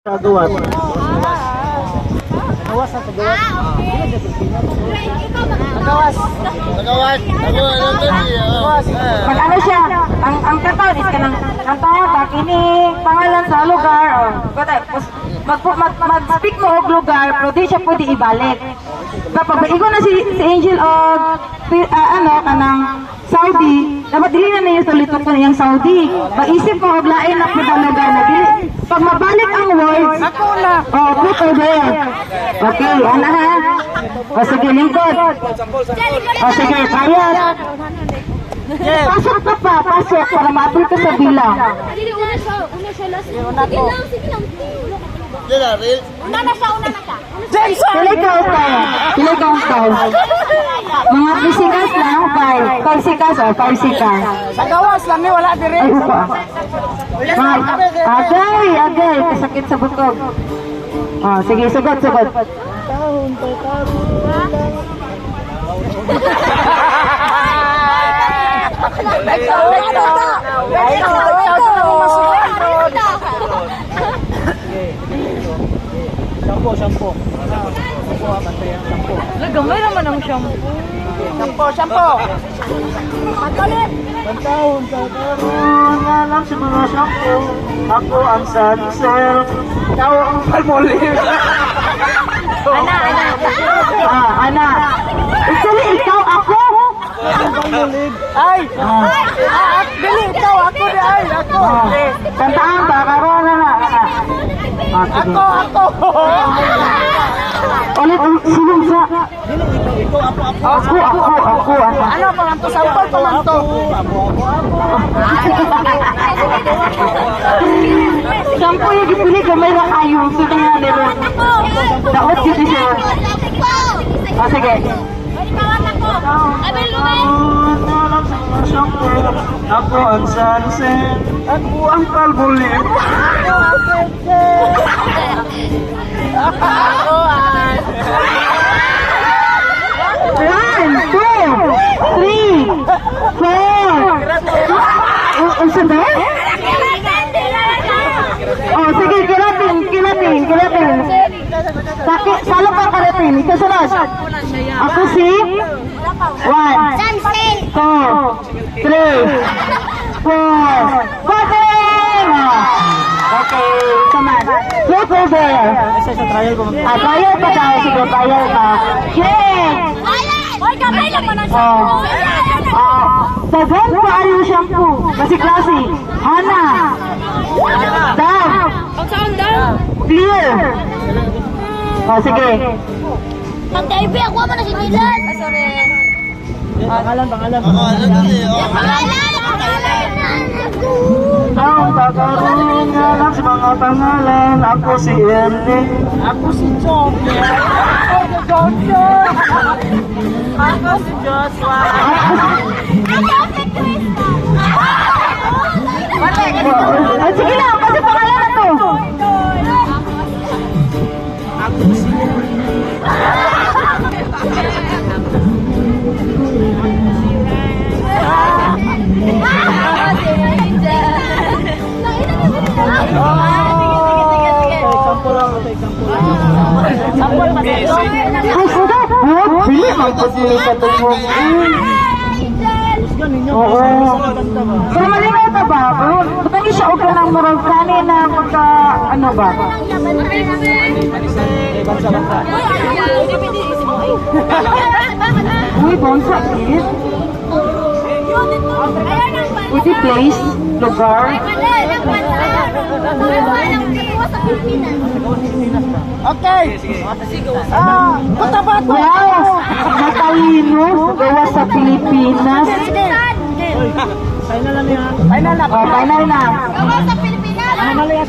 Kagawas. Kagawas sa kagawas. Kagawas. Kagawas. Kagawas. Mag-ano siya, ang kataon is kanang kantawag ini pangalan sa lugar mag-speak mo og lugar pero di siya pwede ibalik. Kapag maigo na si Angel og kanang Saudi, dapat dili na niya sulitok ko niyang Saudi. Mag-isip mo og lain na pud ang lugar na dili. Pag mabalik ang words, ako na. Oh, put there. Okay, ana ha. O sige, lingkod. O sige, payat. Pasok ka pa, pasok para maabot ka sa bilang. Dili una siya last. Sige lang. Dila, real. Una na siya. Pili ka ikaw. Mga pisikas lang, pisikas o pisikas. Sa gawas lang ni wala dire. Ay, upa. Agay, kasakit sa bukog. Oh, sige, sugod. Shampoo. Nagamay naman ang Shampoo. Pagkalit. Pantahon sa karoon nga lang sa mga shampoo. Ako ang sunser. Ikaw ang palmolive. Ana. Actually, ikaw ako. Ay! Dili, ikaw! Ako di ay! Ako! Kantaan ba? Karoon na. Ako! Ulit, sinong sa... Ako! Ako. Ano pa lang to? Sampol pa lang to! Sampo yung gipili gamay na kayo. Sige nga nila. Daot dito siya. O sige. Ako ang sunset. Ako ang palmolive. Ako ang... 1, 2, 3, 4. Isa ba? Oh, sige, kilatin. Salo pa karating. Ikasunod. Ako si 1, 2, 3, 4. Bating! Okay, come on. Look over there. Trial ko. Trial pa daw. Sige, trial pa. Shake! Oy, kamay lang mo ng Dagan pa yung shampoo. Kasi klase. Hana. Dab. Clear. Sige. Pag-TV, ako mo na si Dylan. Sorry. Pangalan. Ang pagkaroon nga lang sa mga pangalan. Ako si Ernie. Ako si John. Ako si Joshua. Sige na, kasi pangalan na to. Ako si Ay, sudah. Bili magpasili ka ito mo. Oo. Pero malinaw ka ba? Ba't hindi siya okay ng moral kanina magka, ano ba? Uy, bonsa, kid. Pwede place, lugar. Okay. Patabat. Wow! Matalino, gawa sa Pilipinas. Final na yan. Final na. Oh, final na. Ako sa Pilipinas. Final na yan.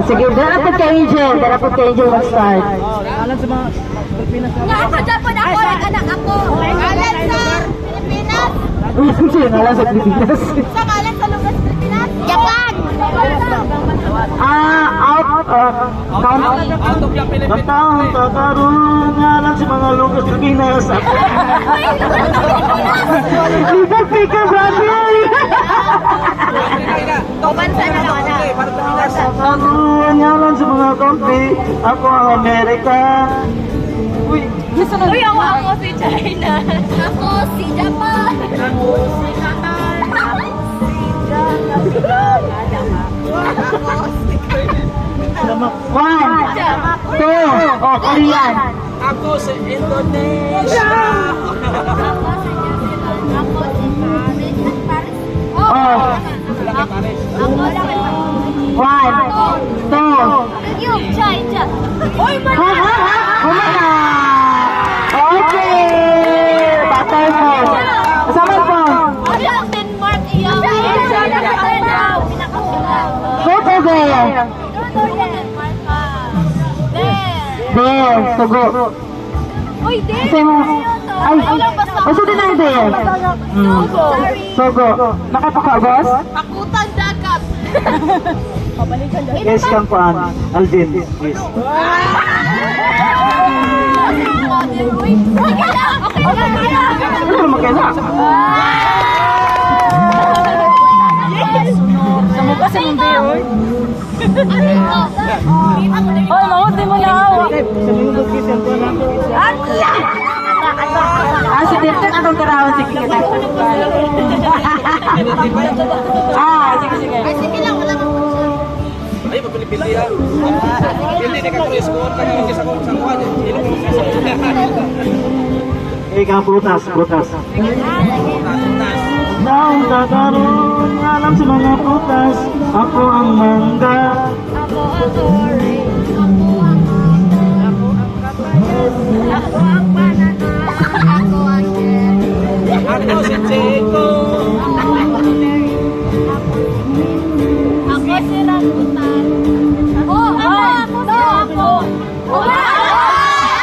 Sige, darapot ka Angel. Mag-start. Alam sa mga Pilipinas. Ako Japon ako, anak ako. Kalan sa Pilipinas. Nala sa Pilipinas. Sa kalan sa lugar sa Pilipinas. Japan. Out of Batang tataroon nga lang sa mga lugar sa Pilipinas. Lipat ka, brother! B. Ako ang Amerika. Uy, Uy, ako si China. Ako si Japan. Ako si Qatar. Ako si Japan. Ako si One, two, oh, Korean. ako sa Indonesia. Ako si New Zealand. Ako si Paris. Oh, Ako si one, two. Yung China. Uy, Ha? Kumana. Okay. Batay mo. Kasama po. Ano ang Denmark iyo? Photo there. Denmark ka. There. There. Sugo. Uy, there. Kasi mo. Ay, basta din ang there. Sorry. Sugo. Nakapakagos? Pakutang dagat. Yes, kang paan. Alvin. Yes. Uy, okay lang. Okay lang. Ano naman kayo na? Samukha sa mundo yun. Oy, maunti mo na ako. Ah, si Dirtin atong karawan sige kita. Ah, sige. Ay, sige lang. Wala kang Ay, mapilipili ha. Hindi na ka kung score ka naman kasi kung saan kanya. Ikaw, butas. Taong kakaroon, alam sa mga butas. Ako ang mangga. Ako ang orange. Ako ang banana. Ako ang cherry. Ako si Chico. Ako si rambutan. Ako.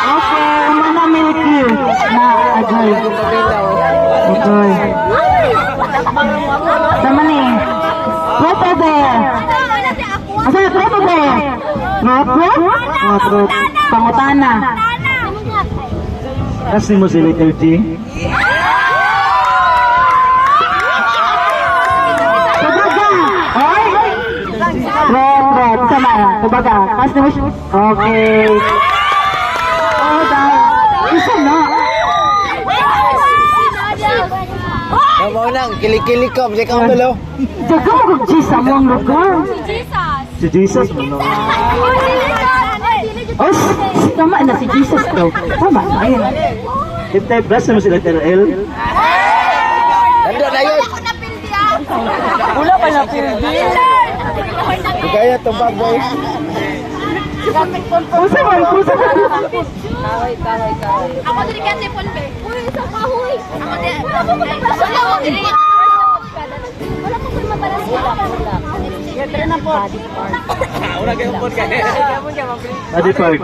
Okay, umana Milky na agoy. Agoy. Sama ni. Photo there. Asa yung photo there? Photo? Pangutana. Kasi mo si Little G. Kubaga. Oy. Red. Sama. Kubaga. Kasi mo siya. Okay. Oh, dahil. Isa na. Mau nang kili-kili ko, balik ka dalo. Jaga mo kung Gisa mo ang lugar. Si Jesus. Ano? Oh, tama na si Jesus daw. Tama na yun. If tayo bless mo si Little L. Nandun na yun. Ako napildi ah. Wala pa na pildi. Kaya itong bag boy. Kusa man. Ako din kasi pulbe. Uy, sa kahoy. Ako din. Wala ko din. Wala ko din matalas siya. Una kayo po kaya. Body part.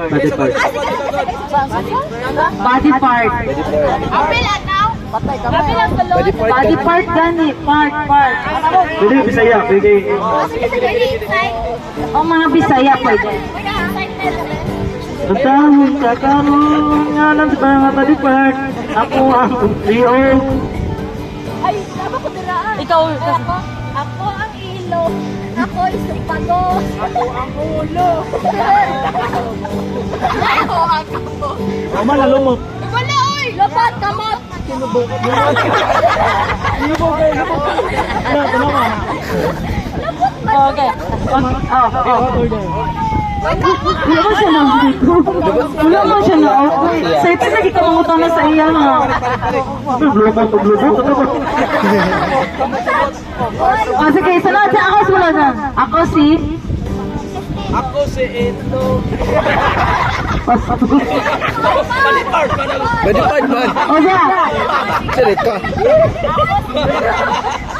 Body part. Apil now. Apil ang balon. Body part gani. Part. Pwede Bisaya. Pwede. Sige, inside. O mga Bisaya pwede. Ang taong kakaroon, alam sa mga body part. Ako ang Leo. Ay, tama ko diraan. Ikaw. Ako ang ilong. Ako isupagos. Ako ang ulo. Ako ang kambo. Mama, lalumot. Wala, oy! Labat, kamot! Okay. Wala mo siya na. Wala mo siya na. Sa ito lagi ka mangutang na sa iya nga. O sige, sunod siya. Ako sumunod na. Ako si... Ako si Ito. Body part man. O siya. Salit ka.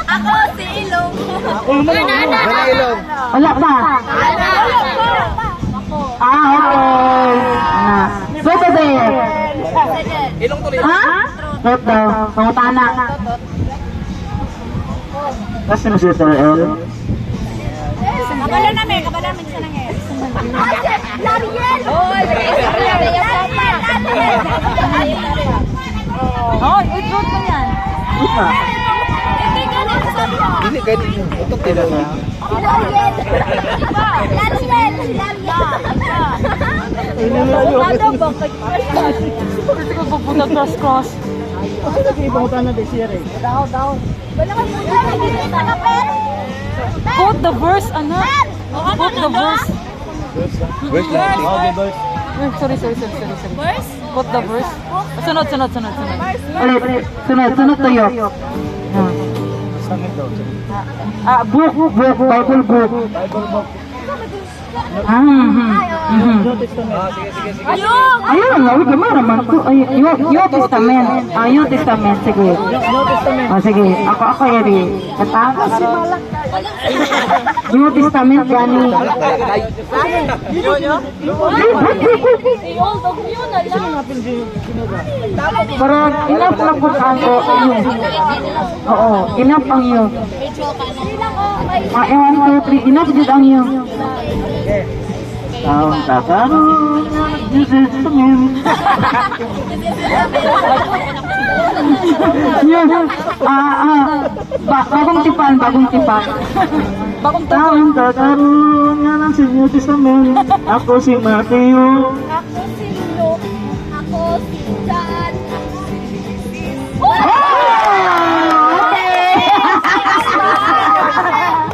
Ako si ilong. Mana ilong. Wala pa. Ah, okay. Photo there. Ilong tuloy. Ha? Photo. Pangutana. Kasi mo si Little L. Kabala namin sa nangyay. Lariel! Oy, Oh, i-vote mo yan. Ika. Hindi ganun sa Dili gani mo. Utok tila na. Quote the verse, anak. Quote the verse. Where's lang? Sorry. Verse? Quote the verse. Sunod. Ulit, sunod tayo. Book, Bible book. Ah, sige. Ayun, lawig naman naman to. New Testament. New Testament, sige. Sige, ako yari. Kata? New Testament gani. Old of you na lang. Pero enough lang po ako. Oo, enough ang iyo. Ewan, 2, 3, enough dito ang iyo. Taon takaroon, New Testament. Bagong tipan. Taon takaroon, yan ang si New Testament. Ako si Mateo. Ako si Luke. Ako si John.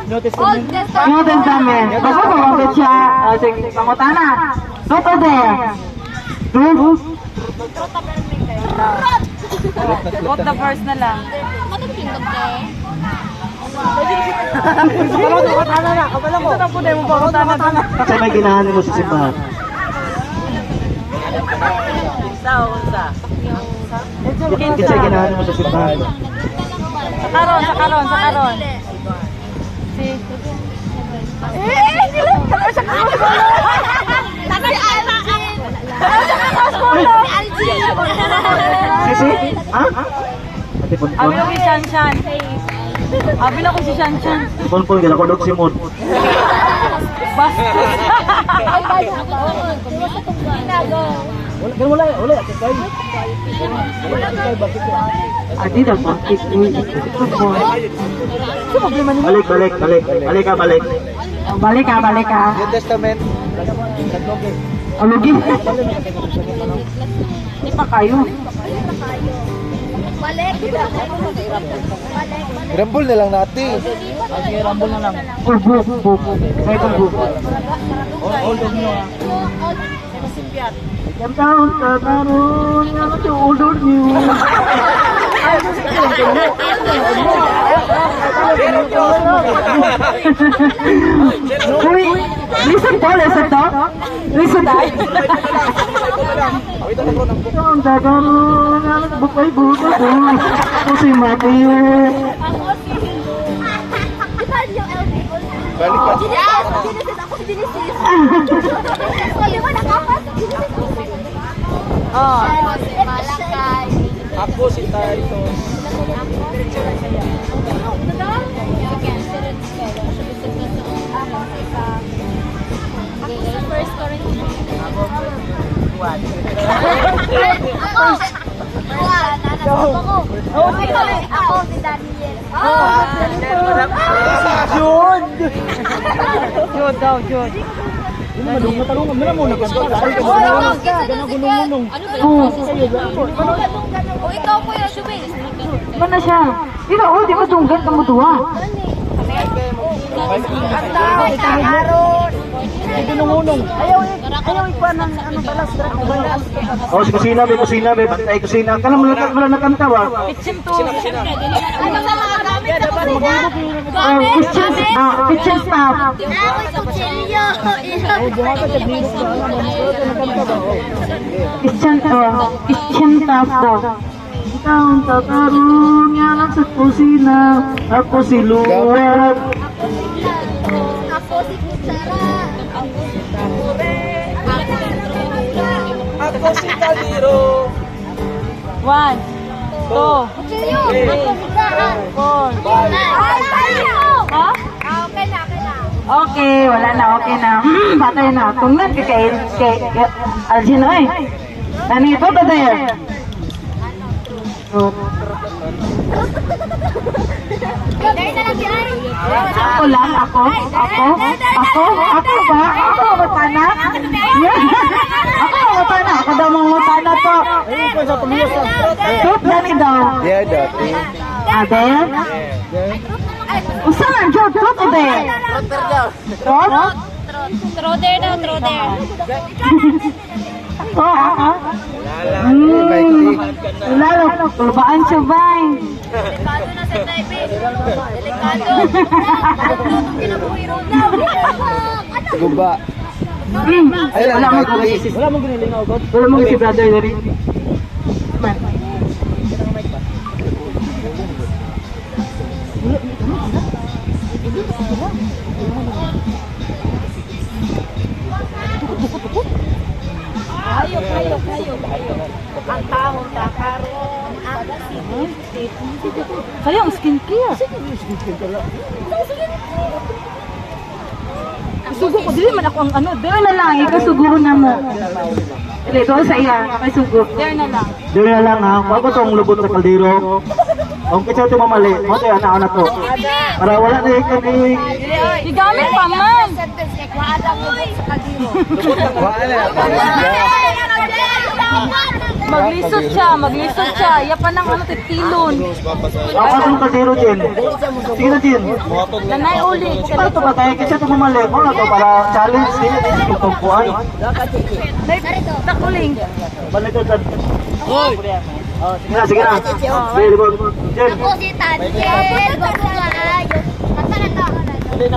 Old Testament. New Testament. Basta pamagod siya. Sige, pangutana. Look over there. Look. Quote the verse na lang. Ano pindot eh? Kasi may ginahanin mo sa simbahan. Kasi ginahanin mo sa simbahan. Sa karon. Sisi? Ha? Ate Ponpon? Abi ko si Shanshan. Abi na ko si Shanshan. Ponpon, gila ko dog si Mon. Bastos. Adi daw po. Balik ka. New Testament. Alugi. Di pa kayo. Balik. Rambol na lang natin. Buk. Kaya itong buk. Yang taon takaroon, yan ang ulod niyo. Uy, listen to. Taon takaroon, yan ang bukay-bukay. Ako si Mateo. Ako si Diba yung LB? Balik pa. Yes! Genesis! Ako si Genesis! So, di ba nakapas? Genesis ako si Oh. Ako si Malakay. Ako si Titus. Ako si First Corinthians. Ako si Daniel. Jud. O ikaw po yung Shubay. Iba na siya. Ikaw, di ba tunggan ka mo tuwa? Oh, si kusina, may bantay kusina. Kala mo lang nakantawa. Kitchen to. Ano sa mga gamit sa kusina? Kitchen staff. Kutsilyo. Kitchen staff daw. Taon takaroon, yan ang sa kusina. Ako si Luwag. Ako si Kutsara. Ako si Tabure. Ako si Kaliro. 1, 2, Kutsilyo. Ako si Kaan. 4. Ay, tayo! Ha? Okay na. Okay, wala na, okay na. Patay na. Tungnan ka kay Algin, oy. Nandito ba there? Dahil na lang si Ari. Ako lang, ako ba? Ako matana? Ako matana, ako daw matana to. Truth gani daw. Yeah, dati. Adel? Usa na, Jod, truth o Del? Truth? Troder daw, troder. Oo, ako. Lalo, tulbaan siya, Bay. Delikado na sa diving. Delikado. Itong kinabuhi ron na. Guba. Wala mo Wala mo si brother na rin. Hayop. Ang tahong takaroon. Kaya ang skincare. Sugo ko, dili man ako ang ano. Dili na lang, ikasugo na mo. Dili, doon sa iya, nakasugo. Dili na lang. Dili na lang ha, wag ko tong lubot sa kaldero. Ang kitsa ito mamali, mo tayo anak-anak to. Para wala na yung kani. Igamit pa man. Maglisod siya. Iya pa ng ano, titilon. Ako sa kaldero, Jen. Sige na, Jen. Nanay ulit. Para ito ba tayo, kitsa ito mamali. Mo na to, para challenge, sige na yung tumpuan. Takuling. Balik ko dyan. Sige na. Sige na. Jen. Ako si Tadjel. Bago maayo. Kanta na to. Dili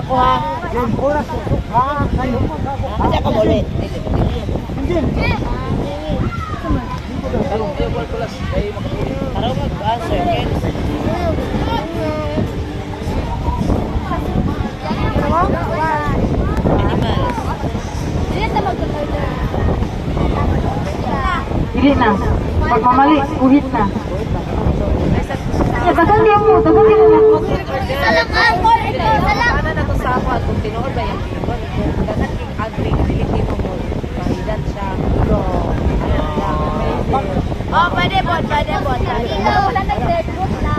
na. Pag mamali, uhit na. Dagan din mo. Salam ako. Salam. Ano na to sa ako at kung tinuod ba yung pinagod, dagat king agri na diliti mo mo, pahidan siya. Oh, pwede po. Ilaw. Wala nag-bedroom na.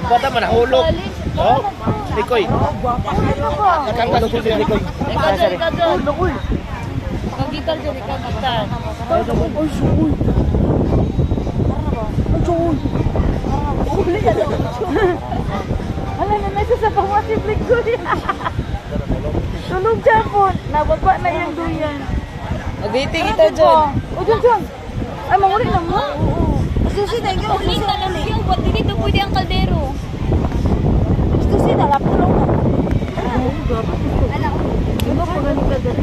Bata man nahulog. Oh, Likoy. Nakangkas ko si Likoy. Kagital dyan, kagital. Wala na nasa sa pangmasiplik ko yan. Tulog dyan po. Nababa na yung duyan. Mag-dating ito dyan. O, dyan. Ay, manguli na mo. Susi, thank you. Uling na lang siya. Ba't dito pwede ang kaldero? Susi, nalapulong na. Alam. Diba po ganun ka dyan?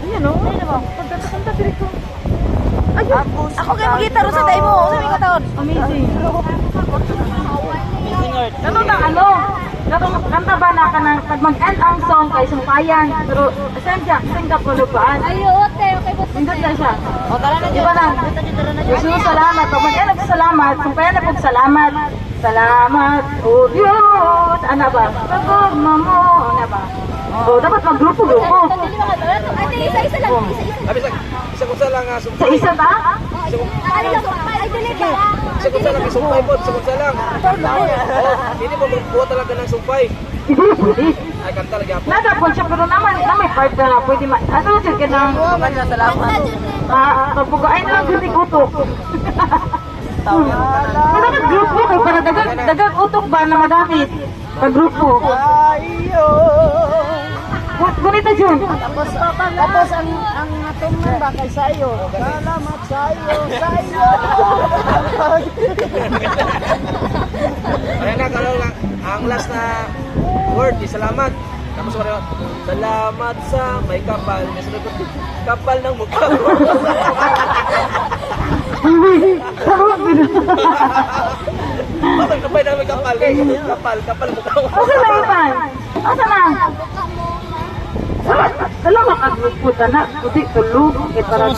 Ayan o. Ayan ba? Pagkakanta dito. Ayun. Ako kayo mag-gitaro sa tayo mo. Ano may kataon? Amazing. Ganun na kanta ba na ka nang pag mag-end ang song kay sumpayan. Pero, saan siya? Saan ka po lupaan? Ayo, okay po. Indot na siya. O, tara na Di ba lang? Jesus, salamat. Pag mag-end ang salamat, sumpayan na po salamat. Salamat, O Diyos. Ano ba? Pagkagma mo. Ano ba? O, dapat mag-grupo-grupo. Ate, isa-isa lang. Sabi isa ko sa lang Sa isa ta? Ay, dali ka. Isa ko sa lang isumpay po, isa ko sa lang. Oh, hindi mo magbuhat talaga ng sumpay. Hindi, pwede. Ay kanta lagi ako. Nasa po siya, pero naman, na may part na pwede ma... Ano siya ka ng... Pagpugaay na lang gutik utok. Pero nag-grupo kay para dagang utok ba na madamit? Pag-grupo. Gunita Jun. Tapos ang atong ba kay sayo. Salamat sayo. Ayan na, kalau lang. Ang last na word, di salamat. Tapos wala, salamat sa may kapal. May sagot, kapal ng mukha mo. Bakit kapal na may kapal? Kapal mukha mo. Asa na ipan? Asa na? Dalawa ka grupo na. Kuti tulog. Kaya para...